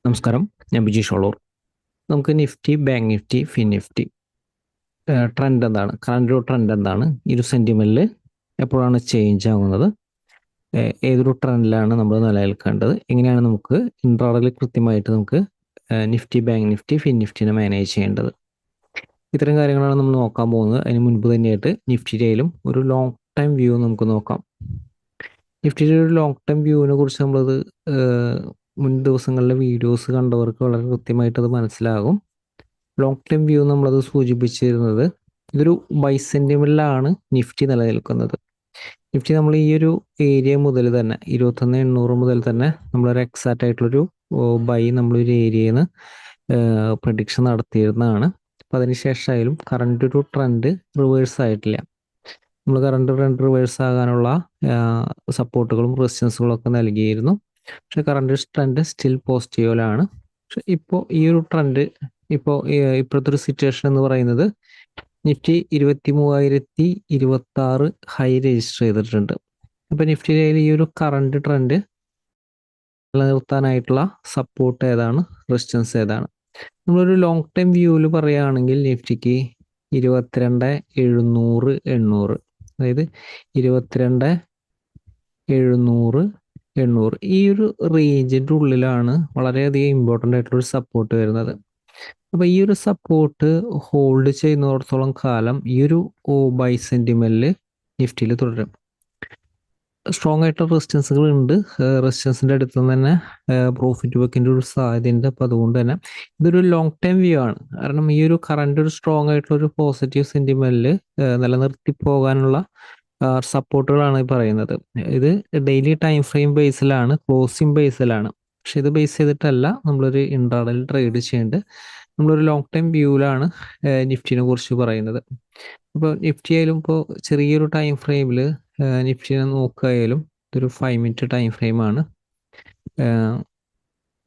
നമസ്കാരം, ഞാൻ ബിജീഷ് ഷോളൂർ. നമുക്ക് Nifty, bank Nifty, fin Nifty trend എന്താണ്, കറണ്ട് ട്രെൻഡ് എന്താണ്, ഈ ഒരു സെൻറ്റിമെൻറ്റിൽ എപ്പോഴാണ് ചേഞ്ച് ആകുന്നത്, ഏതൊരു ട്രെൻഡിലാണ് നമ്മൾ നിലനിൽക്കേണ്ടത്, എങ്ങനെയാണ് നമുക്ക് ഇൻട്രാഡേയിൽ കൃത്യമായിട്ട് നമുക്ക് നിഫ്റ്റി, ബാങ്ക് നിഫ്റ്റി, ഫിൻ നിഫ്റ്റിനെ മാനേജ് ചെയ്യേണ്ടത്, ഇത്തരം കാര്യങ്ങളാണ് നമ്മൾ നോക്കാൻ പോകുന്നത്. അതിന് മുൻപ് തന്നെയായിട്ട് നിഫ്റ്റിയിലും ഒരു ലോങ് ടൈം വ്യൂ നമുക്ക് നോക്കാം. നിഫ്റ്റിയുടെ ഒരു ലോങ് ടൈം വ്യൂവിനെ കുറിച്ച് നമ്മളത് മുൻ ദിവസങ്ങളിലെ വീഡിയോസ് കണ്ടവർക്ക് വളരെ കൃത്യമായിട്ട് അത് മനസ്സിലാകും. ലോങ് ടൈം വ്യൂ നമ്മളത് സൂചിപ്പിച്ചിരുന്നത് ഇതൊരു ബൈ സെൻറ്റിമെൻറ്റിലാണ് നിഫ്റ്റി നിലനിൽക്കുന്നത്. നിഫ്റ്റി നമ്മൾ ഈ ഒരു ഏരിയ മുതൽ തന്നെ 21,800 മുതൽ തന്നെ നമ്മളൊരു എക്സാക്റ്റ് ആയിട്ടുള്ളൊരു ബൈ നമ്മളൊരു ഏരിയയിൽ നിന്ന് പ്രഡിക്ഷൻ നടത്തിയിരുന്നതാണ്. അപ്പോൾ അതിനുശേഷമായാലും കറണ്ട് ഒരു ട്രെൻഡ് റിവേഴ്സ് ആയിട്ടില്ല. നമ്മൾ കറണ്ട് ട്രെൻഡ് റിവേഴ്സ് ആകാനുള്ള സപ്പോർട്ടുകളും റെസിസ്റ്റൻസുകളും ഒക്കെ നൽകിയിരുന്നു. പക്ഷെ കറണ്ട് ട്രെൻഡ് സ്റ്റിൽ പോസിറ്റീവിലാണ്. പക്ഷെ ഇപ്പോൾ ഈ ഒരു ട്രെൻഡ് ഇപ്പോഴത്തെ ഒരു സിറ്റുവേഷൻ എന്ന് പറയുന്നത് നിഫ്റ്റി 23,026 ഹൈ രജിസ്റ്റർ ചെയ്തിട്ടുണ്ട്. അപ്പോൾ നിഫ്റ്റിയിൽ ഈ ഒരു കറണ്ട് ട്രെൻഡ് നിലനിർത്താനായിട്ടുള്ള സപ്പോർട്ട് ഏതാണ്, റെസിസ്റ്റൻസ് ഏതാണ്? നമ്മളൊരു ലോങ് ടൈം വ്യൂവിൽ പറയുകയാണെങ്കിൽ നിഫ്റ്റിക്ക് 22,700 800, അതായത് 22,700 800 ഈ ഒരു റേഞ്ചിൻ്റെ ഉള്ളിലാണ് വളരെയധികം ഇമ്പോർട്ടൻ്റ് ആയിട്ടുള്ളൊരു സപ്പോർട്ട് വരുന്നത്. അപ്പോൾ ഈ ഒരു സപ്പോർട്ട് ഹോൾഡ് ചെയ്യുന്നിടത്തോളം കാലം ഈ ഒരു ബൈ സെൻറ്റിമെൻറ്റിൽ നിഫ്റ്റിയിൽ തുടരും. സ്ട്രോങ് ആയിട്ടുള്ള റെസിസ്റ്റൻസുകൾ ഉണ്ട്. റെസിസ്റ്റൻസിൻ്റെ അടുത്ത് തന്നെ പ്രോഫിറ്റ് ബുക്കിൻ്റെ ഒരു സാധ്യതയുണ്ട്. അപ്പോൾ അതുകൊണ്ട് തന്നെ ഇതൊരു ലോങ് ടൈം വ്യൂ ആണ്. കാരണം ഈ ഒരു കറണ്ട് ഒരു സ്ട്രോങ് ആയിട്ടുള്ള ഒരു പോസിറ്റീവ് സെൻറ്റിമെൻറ്റിൽ നിലനിർത്തി പോകാനുള്ള സപ്പോർട്ടുകളാണ് ഈ പറയുന്നത്. ഇത് ഡെയിലി ടൈം ഫ്രെയിം ബേസിലാണ്, ക്ലോസിംഗ് ബേസിലാണ്. പക്ഷെ ഇത് ബേസ് ചെയ്തിട്ടല്ല നമ്മളൊരു ഇൻട്രാഡേയിൽ ട്രേഡ് ചെയ്യേണ്ടത്. നമ്മളൊരു ലോങ് ടൈം വ്യൂവിലാണ് നിഫ്റ്റിനെ കുറിച്ച് പറയുന്നത്. ഇപ്പോൾ നിഫ്റ്റി ആയാലും ഇപ്പോൾ ചെറിയൊരു ടൈം ഫ്രെയിമിൽ നിഫ്റ്റിനെ നോക്കുകയായാലും ഇതൊരു 5 മിനിറ്റ് ടൈം ഫ്രെയിമാണ്.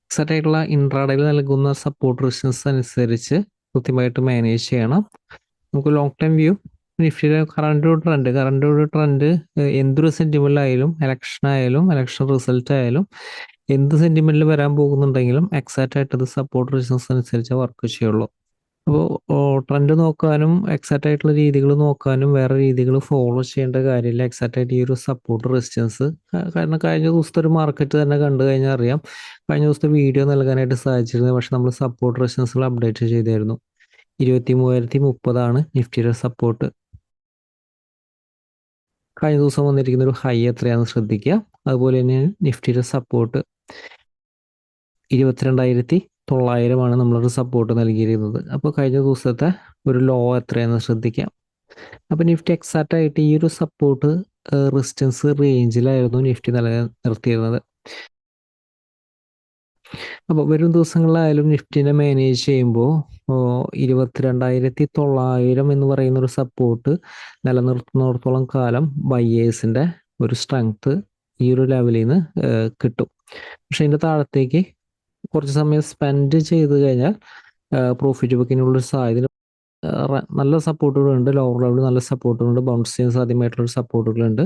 എക്സാക്റ്റ് ആയിട്ടുള്ള ഇൻട്രാഡേയിൽ നൽകുന്ന സപ്പോർട്ട് റെസിസ്റ്റൻസ് അനുസരിച്ച് കൃത്യമായിട്ട് മാനേജ് ചെയ്യണം. നമുക്ക് ലോങ് ടൈം വ്യൂ നിഫ്റ്റിയുടെ കറണ്ട് ട്രെൻഡ് എന്തൊരു സെൻറ്റിമെൻറ്റിലായാലും, ഇലക്ഷൻ റിസൾട്ട് ആയാലും, എന്ത് സെൻറ്റിമെൻറ്റിൽ വരാൻ പോകുന്നുണ്ടെങ്കിലും എക്സാക്റ്റ് ആയിട്ട് അത് സപ്പോർട്ട് റെസിസ്റ്റൻസ് അനുസരിച്ച് വർക്ക് ചെയ്യുള്ളൂ. അപ്പോൾ ട്രെൻഡ് നോക്കാനും എക്സാക്റ്റ് ആയിട്ടുള്ള രീതികൾ നോക്കാനും വേറെ രീതികൾ ഫോളോ ചെയ്യേണ്ട കാര്യമില്ല. എക്സാക്റ്റ് ആയിട്ട് ഈ ഒരു സപ്പോർട്ട് റെസിസ്റ്റൻസ്, കാരണം കഴിഞ്ഞ ദിവസത്തെ ഒരു മാർക്കറ്റ് തന്നെ കണ്ടു കഴിഞ്ഞാൽ അറിയാം, കഴിഞ്ഞ ദിവസത്തെ വീഡിയോ നൽകാനായിട്ട് സാധിച്ചിരുന്നത്. പക്ഷെ നമ്മൾ സപ്പോർട്ട് റെസിസ്റ്റൻസുകൾ അപ്ഡേറ്റ് ചെയ്തായിരുന്നു. 23,030 നിഫ്റ്റിയുടെ സപ്പോർട്ട്. കഴിഞ്ഞ ദിവസം വന്നിരിക്കുന്ന ഒരു ഹൈ എത്രയാണെന്ന് ശ്രദ്ധിക്കുക. അതുപോലെ തന്നെ നിഫ്റ്റിയുടെ സപ്പോർട്ട് 22,900 നമ്മളൊരു സപ്പോർട്ട് നൽകിയിരുന്നത്. അപ്പോൾ കഴിഞ്ഞ ദിവസത്തെ ഒരു ലോ എത്രയാണെന്ന് ശ്രദ്ധിക്കാം. അപ്പോൾ നിഫ്റ്റി എക്സാക്റ്റ് ആയിട്ട് ഈ ഒരു സപ്പോർട്ട് റെസിസ്റ്റൻസ് റേഞ്ചിലായിരുന്നു നിഫ്റ്റി നിലനിർത്തിയിരുന്നത്. അപ്പോൾ വരും ദിവസങ്ങളിലായാലും നിഫ്റ്റിനെ മാനേജ് ചെയ്യുമ്പോൾ 22,900 എന്ന് പറയുന്ന ഒരു സപ്പോർട്ട് നിലനിർത്തുന്നിടത്തോളം കാലം ബയ്യേഴ്സിൻ്റെ ഒരു സ്ട്രെങ്ത് ഈ ഒരു ലെവലിൽ നിന്ന് കിട്ടും. പക്ഷെ അതിൻ്റെ താഴത്തേക്ക് കുറച്ച് സമയം സ്പെൻഡ് ചെയ്ത് കഴിഞ്ഞാൽ പ്രോഫിറ്റ് ബുക്കിനുള്ളൊരു സാധ്യത, നല്ല സപ്പോർട്ടുകളുണ്ട്, ലോവർ ലെവലിൽ നല്ല സപ്പോർട്ടുകളുണ്ട്, ബൗൺസ് ചെയ്യാൻ സാധ്യമായിട്ടുള്ള സപ്പോർട്ടുകളുണ്ട്,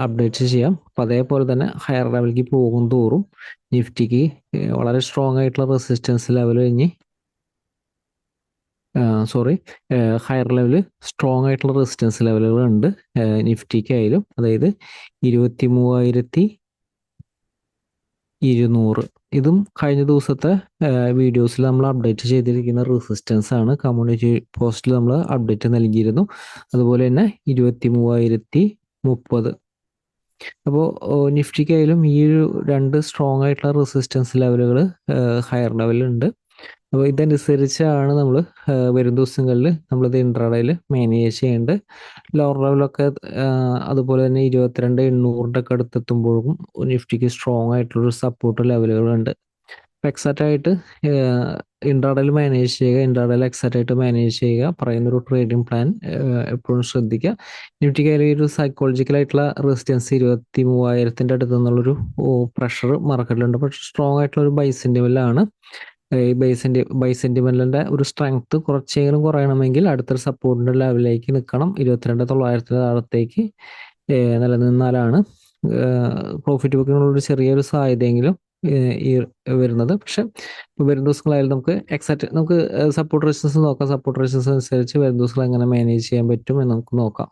അപ്ഡേറ്റ് ചെയ്യാം. അപ്പോൾ അതേപോലെ തന്നെ ഹയർ ലെവലിലേക്ക് പോകും തോറും നിഫ്റ്റിക്ക് വളരെ സ്ട്രോങ് ആയിട്ടുള്ള റെസിസ്റ്റൻസ് ലെവൽ കഴിഞ്ഞ് ഹയർ ലെവൽ സ്ട്രോങ് ആയിട്ടുള്ള റെസിസ്റ്റൻസ് ലെവലുകളുണ്ട് നിഫ്റ്റിക്കായാലും. അതായത് 23,200 ഇതും കഴിഞ്ഞ ദിവസത്തെ വീഡിയോസിൽ നമ്മൾ അപ്ഡേറ്റ് ചെയ്തിരിക്കുന്ന റെസിസ്റ്റൻസ് ആണ്. കമ്മ്യൂണിറ്റി പോസ്റ്റിൽ നമ്മൾ അപ്ഡേറ്റ് നൽകിയിരുന്നു. അതുപോലെ തന്നെ 23,030. അപ്പോൾ നിഫ്റ്റിക്കായാലും ഈ ഒരു രണ്ട് സ്ട്രോങ് ആയിട്ടുള്ള റെസിസ്റ്റൻസ് ലെവലുകൾ ഹയർ ലെവലുണ്ട്. അപ്പോൾ ഇതനുസരിച്ചാണ് നമ്മൾ വരും ദിവസങ്ങളിൽ നമ്മളിത് ഇൻട്രാഡേയിൽ മാനേജ് ചെയ്യേണ്ടത്. ലോവർ ലെവലൊക്കെ അതുപോലെ തന്നെ 22,800 ഒക്കെ അടുത്തെത്തുമ്പോഴും നിഫ്റ്റിക്ക് സ്ട്രോങ് ആയിട്ടുള്ളൊരു സപ്പോർട്ട് ലെവലുകളുണ്ട്. എക്സാക്റ്റ് ആയിട്ട് ഇൻട്രാഡേയിൽ മാനേജ് ചെയ്യുക, ഇൻട്രാഡേയിൽ എക്സാക്റ്റ് ആയിട്ട് മാനേജ് ചെയ്യുക, പറയുന്നൊരു ട്രേഡിംഗ് പ്ലാൻ എപ്പോഴും ശ്രദ്ധിക്കുക. നിഫ്റ്റിക്ക് ഒരു സൈക്കോളജിക്കലായിട്ടുള്ള റെസിസ്റ്റൻസ് 23,000 അടുത്ത് നിന്നുള്ളൊരു പ്രഷർ മാർക്കറ്റിലുണ്ട്. പക്ഷേ സ്ട്രോങ് ആയിട്ടുള്ള ഒരു ബൈ സെൻറ്റിമെൻറ്റിലാണ്. ഈ ബൈ സെൻറ്റിമെൻറ്റിൻ്റെ ഒരു സ്ട്രെങ്ത് കുറച്ചെങ്കിലും കുറയണമെങ്കിൽ അടുത്തൊരു സപ്പോർട്ടിൻ്റെ ലെവലിലേക്ക് നിൽക്കണം. 22,900 താഴത്തേക്ക് നിലനിന്നാലാണ് പ്രോഫിറ്റ് ബുക്കിനുള്ളൊരു ചെറിയൊരു സാധ്യതയെങ്കിലും ഈ വരുന്നത്. പക്ഷെ വരും ദിവസങ്ങളായാലും നമുക്ക് നമുക്ക് സപ്പോർട്ട് റെസിസ്റ്റൻസ് നോക്കാം. സപ്പോർട്ട് റെസിസ്റ്റൻസ് അനുസരിച്ച് വരും ദിവസങ്ങൾ എങ്ങനെ മാനേജ് ചെയ്യാൻ പറ്റും എന്ന് നമുക്ക് നോക്കാം.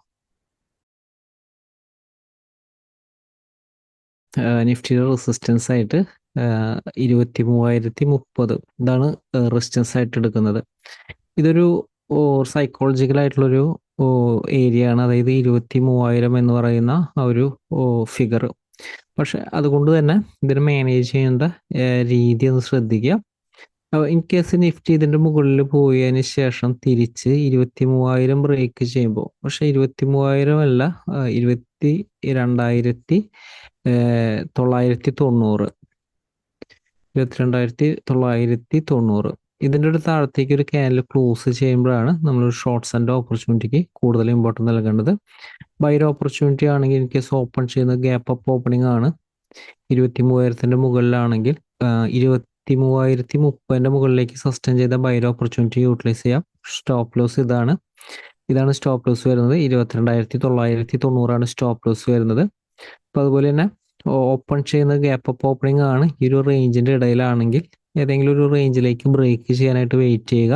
നിഫ്റ്റിയുടെ റെസിസ്റ്റൻസ് ആയിട്ട് 23,030 ഇതാണ് റെസിസ്റ്റൻസ് ആയിട്ട് എടുക്കുന്നത്. ഇതൊരു സൈക്കോളജിക്കൽ ആയിട്ടുള്ളൊരു ഏരിയ ആണ്. അതായത് 23,000 എന്ന് പറയുന്ന ആ ഒരു ഫിഗർ. പക്ഷെ അതുകൊണ്ട് തന്നെ ഇതിനെ മാനേജ് ചെയ്യേണ്ട രീതി ഒന്ന് ശ്രദ്ധിക്കുക. ഇൻ കേസ് നിഫ്റ്റി ഇതിന്റെ മുകളിൽ പോയതിന് ശേഷം തിരിച്ച് 23,000 ബ്രേക്ക് ചെയ്യുമ്പോൾ, പക്ഷെ 23,000 അല്ല, 22,990 22,990 ഇതിൻ്റെ ഒരു താഴത്തേക്ക് ഒരു ക്യാൻഡിൽ ക്ലോസ് ചെയ്യുമ്പോഴാണ് നമ്മളൊരു ഷോർട്ട്സ് ആൻഡ് ഓപ്പർച്യൂണിറ്റിക്ക് കൂടുതൽ ഇമ്പോർട്ടൻസ് നൽകേണ്ടത്. ബൈർ ഓപ്പർച്യൂണിറ്റി ആണെങ്കിൽ ഇൻ കേസ് ഓപ്പൺ ചെയ്യുന്ന ഗ്യാപ്പ് അപ്പ് ഓപ്പണിംഗ് ആണ് 23,000 മുകളിലാണെങ്കിൽ 23,030 മുകളിലേക്ക് സസ്റ്റെയിൻ ചെയ്ത ബൈർ ഓപ്പർച്യൂണിറ്റി യൂട്ടിലൈസ് ചെയ്യാം. സ്റ്റോപ്പ് ലോസ് ഇതാണ് സ്റ്റോപ്പ് ലോസ് വരുന്നത്. 22,990 സ്റ്റോപ്പ് ലോസ് വരുന്നത്. അപ്പോൾ അതുപോലെ തന്നെ ഓപ്പൺ ചെയ്യുന്ന ഗ്യാപ്പ് അപ്പ് ഓപ്പണിംഗ് ആണ് ഈ ഒരു റേഞ്ചിന്റെ ഇടയിലാണെങ്കിൽ ഏതെങ്കിലും ഒരു റേഞ്ചിലേക്ക് ബ്രേക്ക് ചെയ്യാനായിട്ട് വെയിറ്റ് ചെയ്യുക.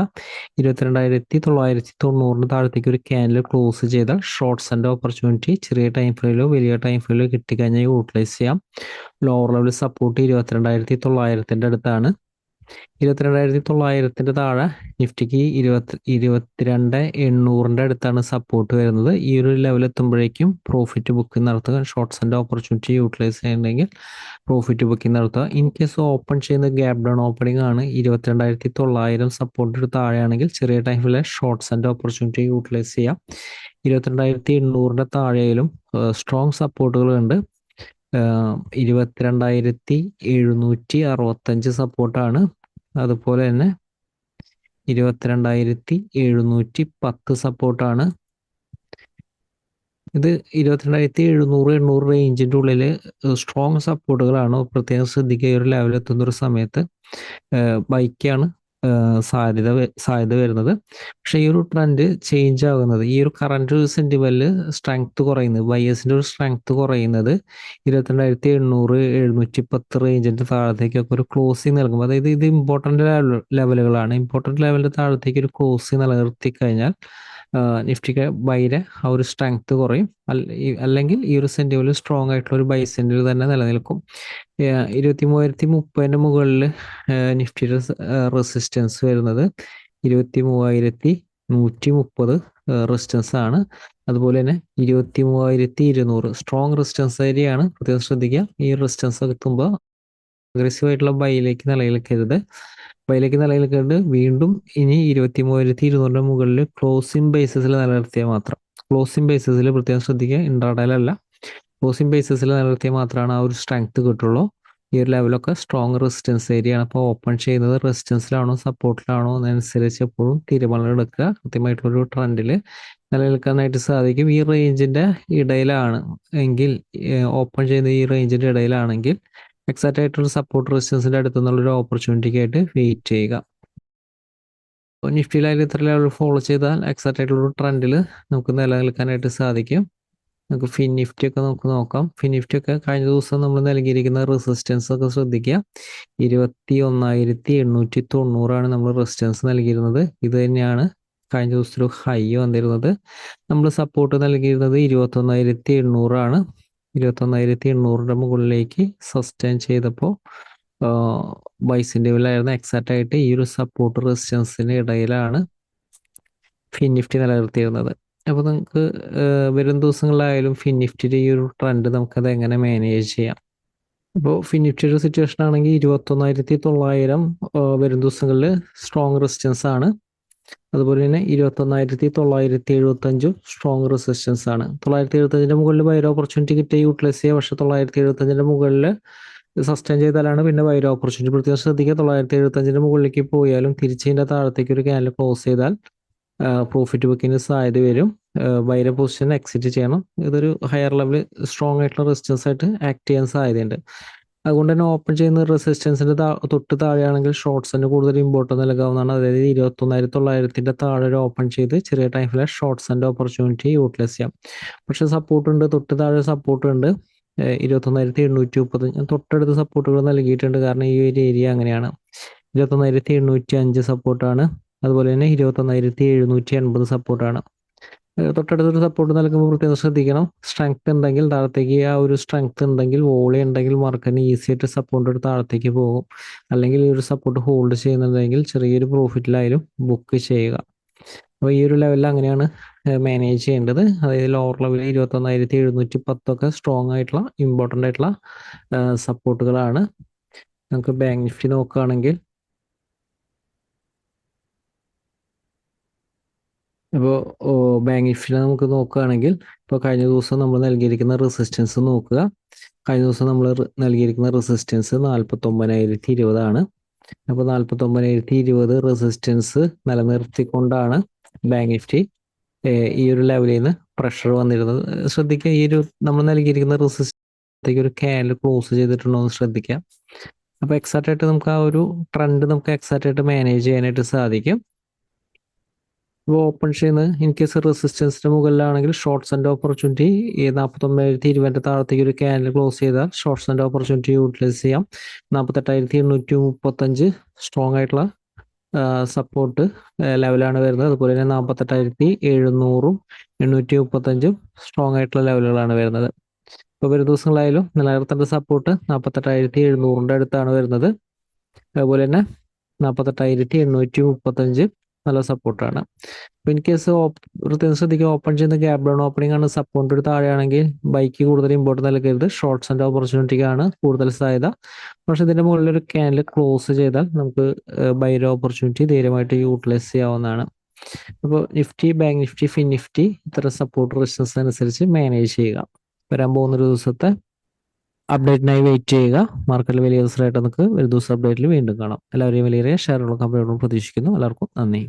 22,990 താഴത്തേക്ക് ഒരു ക്യാൻഡിൽ ക്ലോസ് ചെയ്താൽ ഷോർട്ട്സ് ആൻഡ് ഓപ്പർച്യൂണിറ്റി ചെറിയ ടൈം ഫ്രെയിലോ വലിയ ടൈം ഫ്രെയിലോ കിട്ടിക്കഴിഞ്ഞാൽ യൂട്ടിലൈസ് ചെയ്യാം. ലോവർ ലെവൽ സപ്പോർട്ട് 22,900 അടുത്താണ്. 22,900 താഴെ നിഫ്റ്റിക്ക് 22,800 അടുത്താണ് സപ്പോർട്ട് വരുന്നത്. ഈ ഒരു ലെവൽ എത്തുമ്പോഴേക്കും പ്രോഫിറ്റ് ബുക്കിംഗ് നടത്തുക. ഷോർട്ട്സ് ആൻഡ് ഓപ്പർച്യൂണിറ്റി യൂട്ടിലൈസ് ചെയ്യണമെങ്കിൽ പ്രോഫിറ്റ് ബുക്കിംഗ് നടത്തുക. ഇൻ കേസ് ഓപ്പൺ ചെയ്യുന്ന ഗ്യാപ് ഡൗൺ ഓപ്പണിംഗ് ആണ് 22,900 സപ്പോർട്ടിന് താഴെയാണെങ്കിൽ ചെറിയ ടൈമിലെ ഷോർട്ട്സ് ആൻഡ് ഓപ്പർച്യൂണിറ്റി യൂട്ടിലൈസ് ചെയ്യാം. 22,800 താഴെയിലും സ്ട്രോങ് സപ്പോർട്ടുകളുണ്ട്. 22,765 സപ്പോർട്ടാണ്. അതുപോലെ തന്നെ 22,710 സപ്പോർട്ടാണ്. ഇത് 22,700 റേഞ്ചിന്റെ ഉള്ളിൽ സ്ട്രോങ് സപ്പോർട്ടുകളാണ്. പ്രത്യേകം ശ്രദ്ധിക്കുക. ഈ ഒരു ലെവൽ എത്തുന്ന ഒരു സമയത്ത് ബൈക്കാണ് സാധ്യത വരുന്നത്. പക്ഷെ ഈ ഒരു ട്രെൻഡ് ചേഞ്ച് ആകുന്നത്, ഈ ഒരു കറന്റ് സെന്റിമെന്റിൽ സ്ട്രെങ്ത് കുറയുന്നത്, ബയേഴ്സിന്റെ ഒരു സ്ട്രെങ്ത് കുറയുന്നത് 22,800 710 റേഞ്ചിന്റെ താഴത്തേക്കൊക്കെ ഒരു ക്ലോസിങ് നൽകും. അതായത് ഇത് ഇമ്പോർട്ടന്റ് ലെവലുകളാണ്. ഇമ്പോർട്ടന്റ് ലെവലിന്റെ താഴത്തേക്ക് ഒരു ക്ലോസിങ് നിലനിർത്തി കഴിഞ്ഞാൽ നിഫ്റ്റിക്ക് ബൈരെ ആ ഒരു സ്ട്രെങ്ത് കുറയും. അല്ലെങ്കിൽ ഈ ഒരു സെന്റിമെന്റ് സ്ട്രോങ് ആയിട്ടുള്ള ഒരു ബൈ സെന്റിൽ തന്നെ നിലനിൽക്കും. 23,030 മുകളിൽ നിഫ്റ്റിയുടെ റെസിസ്റ്റൻസ് വരുന്നത് 23,130 റെസിസ്റ്റൻസ് ആണ്. അതുപോലെ തന്നെ 23,200 സ്ട്രോങ് റെസിസ്റ്റൻസ് ഏരിയയാണ്. പ്രത്യേകം ശ്രദ്ധിക്കുക. ഈ റെസിസ്റ്റൻസ് എത്തുമ്പോൾ അഗ്രസീവ് ആയിട്ടുള്ള ബൈയിലേക്ക് നിലനിൽക്കരുത്. വീണ്ടും ഇനി 23,200 മുകളിൽ ക്ലോസിംഗ് ബേസിസിൽ നിലനിർത്തിയാൽ മാത്രം, ക്ലോസിംഗ് ബേസിസിൽ പ്രത്യേകം ശ്രദ്ധിക്കുക, ഇൻട്രാഡേയിലല്ല, ക്ലോസിംഗ് ബേസിസിൽ നിലനിർത്തിയാൽ മാത്രമാണ് ആ ഒരു സ്ട്രെങ്ത് കിട്ടുള്ളൂ. ഈ ഒരു ലെവലൊക്കെ സ്ട്രോങ് റെസിസ്റ്റൻസ് ഏരിയ ആണ്. അപ്പോൾ ഓപ്പൺ ചെയ്യുന്നത് റെസിസ്റ്റൻസിലാണോ സപ്പോർട്ടിലാണോ എന്നനുസരിച്ച് എപ്പോഴും തീരുമാനം എടുക്കുക. കൃത്യമായിട്ടുള്ളൊരു ട്രെൻഡിൽ നിലനിൽക്കാനായിട്ട് സാധിക്കും. ഈ റേഞ്ചിന്റെ ഇടയിലാണ് എങ്കിൽ, ഓപ്പൺ ചെയ്യുന്ന ഈ റേഞ്ചിന്റെ ഇടയിലാണെങ്കിൽ എക്സാക്റ്റ് ആയിട്ടുള്ള സപ്പോർട്ട് റെസിസ്റ്റൻസിന്റെ അടുത്തുനിന്നുള്ളൊരു ഓപ്പർച്യൂണിറ്റിക്ക് ആയിട്ട് വെയിറ്റ് ചെയ്യുക. നിഫ്റ്റിയിലായാലും ഇത്ര ലെവൽ ഫോളോ ചെയ്താൽ എക്സാക്റ്റ് ആയിട്ടുള്ള ട്രെൻഡിൽ നമുക്ക് നിലനിൽക്കാനായിട്ട് സാധിക്കും. നമുക്ക് ഫിൻ നിഫ്റ്റി ഒക്കെ നമുക്ക് നോക്കാം. ഫിൻ നിഫ്റ്റി ഒക്കെ കഴിഞ്ഞ ദിവസം നമ്മൾ നൽകിയിരിക്കുന്ന റെസിസ്റ്റൻസ് ഒക്കെ ശ്രദ്ധിക്കുക. 21,890 നമ്മൾ റെസിസ്റ്റൻസ് നൽകിയിരുന്നത്. ഇത് തന്നെയാണ് കഴിഞ്ഞ ദിവസത്തെ ഒരു ഹൈ വന്നിരുന്നത്. നമ്മൾ സപ്പോർട്ട് നൽകിയിരുന്നത് 21,800 21,800 മുകളിലേക്ക് സസ്റ്റെയിൻ ചെയ്തപ്പോൾ ബൈസിന്റെ ലെവലായിരുന്നു. എക്സാക്റ്റ് ആയിട്ട് ഈ ഒരു സപ്പോർട്ട് റെസിസ്റ്റൻസിന് ഇടയിലാണ് ഫിൻ നിഫ്റ്റി നിലനിർത്തിയിരുന്നത്. അപ്പോൾ നമുക്ക് വരും ദിവസങ്ങളിലായാലും ഫിൻ നിഫ്റ്റിയുടെ ഈ ഒരു ട്രെൻഡ് നമുക്കത് എങ്ങനെ മാനേജ് ചെയ്യാം. ഇപ്പോൾ ഫിൻ നിഫ്റ്റിയുടെ സിറ്റുവേഷൻ ആണെങ്കിൽ 21,900 വരും ദിവസങ്ങളിൽ സ്ട്രോങ് റെസിസ്റ്റൻസ് ആണ്. അതുപോലെ തന്നെ 21,975 സ്ട്രോങ് റെസിസ്റ്റൻസ് ആണ്. 975 മുകളിൽ ബൈർ ഓപ്പർച്യൂണിറ്റി കിട്ടിയ യൂട്ടിലൈസ് ചെയ്യുക. പക്ഷെ 975 മുകളിൽ സസ്റ്റെയിൻ ചെയ്താലാണ് പിന്നെ ബൈർ ഓപ്പർച്യൂണിറ്റി. പ്രത്യേകം ശ്രദ്ധിക്കുക. 975 മുകളിലേക്ക് പോയാലും തിരിച്ചതിൻ്റെ താഴത്തേക്ക് ഒരു ക്യാൻഡിൽ ക്ലോസ് ചെയ്താൽ പ്രോഫിറ്റ് ബുക്കിന് സാധ്യത വരും. ബൈര പൊസിഷൻ എക്സിറ്റ് ചെയ്യണം. ഇതൊരു ഹയർ ലെവൽ സ്ട്രോങ് ആയിട്ടുള്ള റെസിസ്റ്റൻസ് ആയിട്ട് ആക്ട് ചെയ്യാൻ സാധ്യതയുണ്ട്. അതുകൊണ്ട് തന്നെ ഓപ്പൺ ചെയ്യുന്ന റെസിസ്റ്റൻസിന്റെ തൊട്ട് താഴെയാണെങ്കിൽ ഷോർട്ട്സിന് കൂടുതൽ ഇമ്പോർട്ടൻസ് നൽകാവുന്നതാണ്. അതായത് 21,900 താഴെ ഒരു ഓപ്പൺ ചെയ്ത് ചെറിയ ടൈമിലെ ഷോർട്ട്സ് ആൻഡ് ഓപ്പർച്യൂണിറ്റി യൂട്ടിലൈസ് ചെയ്യാം. പക്ഷെ സപ്പോർട്ട് ഉണ്ട്, തൊട്ട് താഴെ സപ്പോർട്ട് ഉണ്ട്. 21,735 തൊട്ടടുത്ത സപ്പോർട്ടുകൾ നൽകിയിട്ടുണ്ട്. കാരണം ഈ ഒരു ഏരിയ അങ്ങനെയാണ്. 21,805 സപ്പോർട്ടാണ്. അതുപോലെ തന്നെ 21,780 സപ്പോർട്ടാണ്. തൊട്ടടുത്തൊരു സപ്പോർട്ട് നൽകുമ്പോൾ പ്രത്യേകം ശ്രദ്ധിക്കണം. സ്ട്രെങ്ത് ഉണ്ടെങ്കിൽ താഴത്തേക്ക് ആ ഒരു സ്ട്രെങ്ത് ഉണ്ടെങ്കിൽ, വോളി ഉണ്ടെങ്കിൽ മാർക്കറ്റിന് ഈസി ആയിട്ട് സപ്പോർട്ട് എടുത്ത് താഴത്തേക്ക് പോകും. അല്ലെങ്കിൽ ഈ ഒരു സപ്പോർട്ട് ഹോൾഡ് ചെയ്യുന്നുണ്ടെങ്കിൽ ചെറിയൊരു പ്രോഫിറ്റിലായാലും ബുക്ക് ചെയ്യുക. അപ്പോൾ ഈ ഒരു ലെവലിൽ അങ്ങനെയാണ് മാനേജ് ചെയ്യേണ്ടത്. അതായത് ലോവർ ലെവലിൽ 21,710 സ്ട്രോങ് ആയിട്ടുള്ള ഇമ്പോർട്ടൻ്റ് ആയിട്ടുള്ള സപ്പോർട്ടുകളാണ്. നമുക്ക് ബാങ്ക് നിഫ്റ്റി നോക്കുകയാണെങ്കിൽ ഇപ്പോൾ ബാങ്ക് നിഫ്റ്റിനെ നമുക്ക് നോക്കുകയാണെങ്കിൽ ഇപ്പോൾ കഴിഞ്ഞ ദിവസം നമ്മൾ നൽകിയിരിക്കുന്ന റെസിസ്റ്റൻസ് നോക്കുക. കഴിഞ്ഞ ദിവസം നമ്മൾ നൽകിയിരിക്കുന്ന റെസിസ്റ്റൻസ് 49,020 അപ്പോൾ 49,020 റെസിസ്റ്റൻസ് നിലനിർത്തിക്കൊണ്ടാണ് ബാങ്ക് നിഫ്റ്റി ഈ ഒരു ലെവലിൽ നിന്ന് പ്രഷർ വന്നിരുന്നത്. ശ്രദ്ധിക്കുക, ഈ ഒരു നമ്മൾ നൽകിയിരിക്കുന്ന റെസിസ്റ്റൻസ് ഒരു ക്യാൻഡിൽ ക്ലോസ് ചെയ്തിട്ടുണ്ടോ എന്ന് ശ്രദ്ധിക്കാം. അപ്പോൾ എക്സാക്റ്റ് ആയിട്ട് നമുക്ക് ആ ഒരു ട്രെൻഡ് നമുക്ക് എക്സാക്റ്റ് ആയിട്ട് മാനേജ് ചെയ്യാനായിട്ട് സാധിക്കും. ഇപ്പോൾ ഓപ്പൺ ചെയ്യുന്നത് ഇൻ കേസ് റെസിസ്റ്റൻസിന് മുകളിലാണെങ്കിൽ ഷോർട്ട്സ് ആൻഡ് ഓപ്പർച്യൂണിറ്റി 49,020 താഴത്തേക്ക് ഒരു ക്യാൻഡിൽ ക്ലോസ് ചെയ്താൽ ഷോർട്ട്സ് ആൻഡ് ഓപ്പർച്യൂണിറ്റി യൂട്ടിലൈസ് ചെയ്യാം. 48,835 സ്ട്രോങ് ആയിട്ടുള്ള സപ്പോർട്ട് ലെവലാണ് വരുന്നത്. അതുപോലെ തന്നെ 48,700 835 സ്ട്രോങ് ആയിട്ടുള്ള ലെവലുകളാണ് വരുന്നത്. ഇപ്പോൾ വരും ദിവസങ്ങളായാലും നിലനിർത്തേണ്ട സപ്പോർട്ട് 48,700 അടുത്താണ് വരുന്നത്. അതുപോലെ തന്നെ 48,835 നല്ല സപ്പോർട്ടാണ്. അപ്പോൾ ഇൻ കേസ് പ്രത്യേകം ശ്രദ്ധിക്കുക, ഓപ്പൺ ചെയ്യുന്ന ഗ്യാപ് ഡൗൺ ഓപ്പണിംഗ് ആണ്. സപ്പോർട്ട് താഴെയാണെങ്കിൽ ബൈക്ക് കൂടുതൽ ഇമ്പോർട്ടൻ്റ് നൽകരുത്. ഷോർട്ട്സ് ആൻഡ് ഓപ്പർച്യൂണിറ്റിക്കാണ് കൂടുതൽ സാധ്യത. പക്ഷെ ഇതിൻ്റെ മുകളിൽ ഒരു ക്യാൻഡിൽ ക്ലോസ് ചെയ്താൽ നമുക്ക് ബൈ ഓപ്പർച്യൂണിറ്റി ധൈര്യമായിട്ട് യൂട്ടിലൈസ് ചെയ്യാവുന്നതാണ്. അപ്പോൾ Nifty, bank Nifty, fin Nifty ഇത്തരം സപ്പോർട്ട് റെസിസ്റ്റൻസ് അനുസരിച്ച് മാനേജ് ചെയ്യുക. വരാൻ പോകുന്നൊരു ദിവസത്തെ അപ്ഡേറ്റിനായി വെയിറ്റ് ചെയ്യുക. മാർക്കറ്റിൽ വലിയ ദിവസമായിട്ട് നമുക്ക് ഒരു ദിവസം അപ്ഡേറ്റിൽ വീണ്ടും കാണാം. എല്ലാവരെയും വലിയ ഷെയറുകളും കമ്പനികളും പ്രതീക്ഷിക്കുന്നു. എല്ലാവർക്കും നന്ദി.